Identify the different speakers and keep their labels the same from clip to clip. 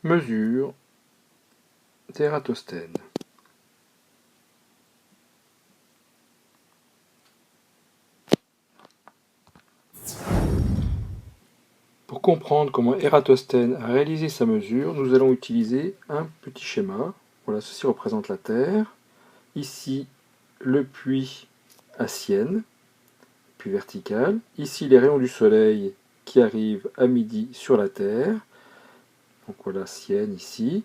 Speaker 1: Mesure d'Ératosthène. Pour comprendre comment Ératosthène a réalisé sa mesure, nous allons utiliser un petit schéma. Voilà, ceci représente la Terre. Ici, le puits à Sienne, puits vertical. Ici, les rayons du soleil qui arrivent à midi sur la Terre. Donc voilà Sienne ici.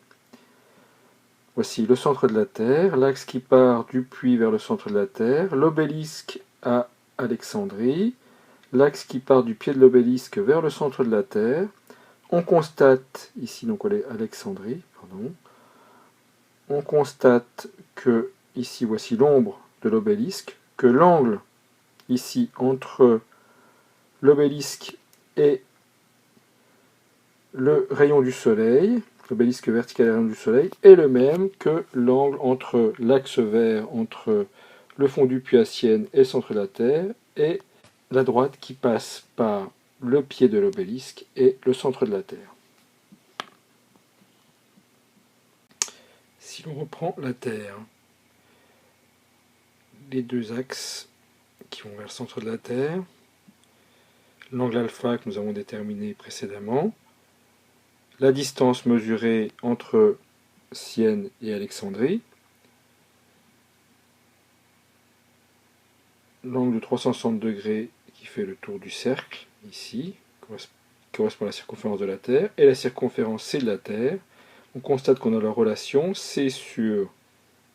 Speaker 1: Voici le centre de la Terre, l'axe qui part du puits vers le centre de la Terre, l'obélisque à Alexandrie, l'axe qui part du pied de l'obélisque vers le centre de la Terre. On constate, ici donc on est Alexandrie, pardon, on constate que ici voici l'ombre de l'obélisque, que l'angle ici entre l'obélisque et le rayon du soleil, l'obélisque vertical et le rayon du soleil, est le même que l'angle entre l'axe vert entre le fond du puits à Sienne et le centre de la Terre, et la droite qui passe par le pied de l'obélisque et le centre de la Terre. Si l'on reprend la Terre, les deux axes qui vont vers le centre de la Terre, l'angle alpha que nous avons déterminé précédemment, la distance mesurée entre Sienne et Alexandrie, l'angle de 360 degrés qui fait le tour du cercle, ici, correspond à la circonférence de la Terre, et la circonférence C de la Terre. On constate qu'on a la relation C sur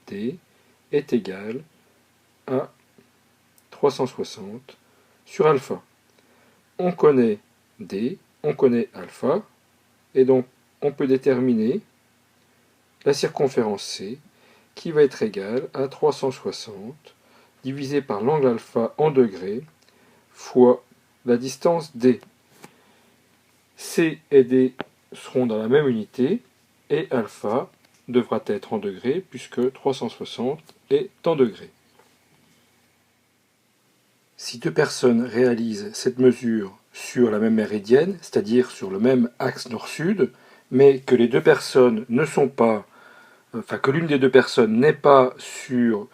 Speaker 1: D est égale à 360 sur alpha. On connaît D, on connaît alpha, et donc on peut déterminer la circonférence C qui va être égale à 360 divisé par l'angle alpha en degrés fois la distance D. C et D seront dans la même unité et alpha devra être en degrés puisque 360 est en degrés. Si deux personnes réalisent cette mesure sur la même méridienne, c'est-à-dire sur le même axe nord-sud, mais que les deux personnes ne sont pas, que l'une des deux personnes n'est pas sur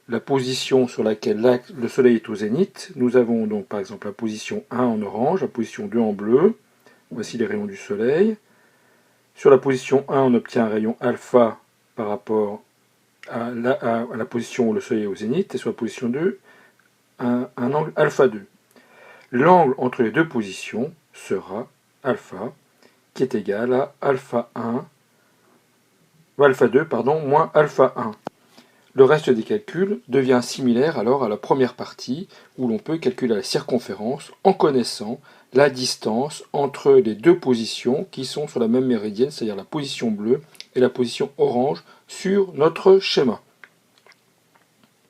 Speaker 1: la position sur laquelle le soleil est au zénith, nous avons donc par exemple la position 1 en orange, la position 2 en bleu, voici les rayons du soleil. Sur la position 1, on obtient un rayon alpha par rapport à la position où le soleil est au zénith, et sur la position 2, un angle alpha 2. L'angle entre les deux positions sera alpha, qui est égal à alpha 1, alpha 2, moins alpha 1. Le reste des calculs devient similaire alors à la première partie, où l'on peut calculer la circonférence en connaissant la distance entre les deux positions qui sont sur la même méridienne, c'est-à-dire la position bleue et la position orange sur notre schéma.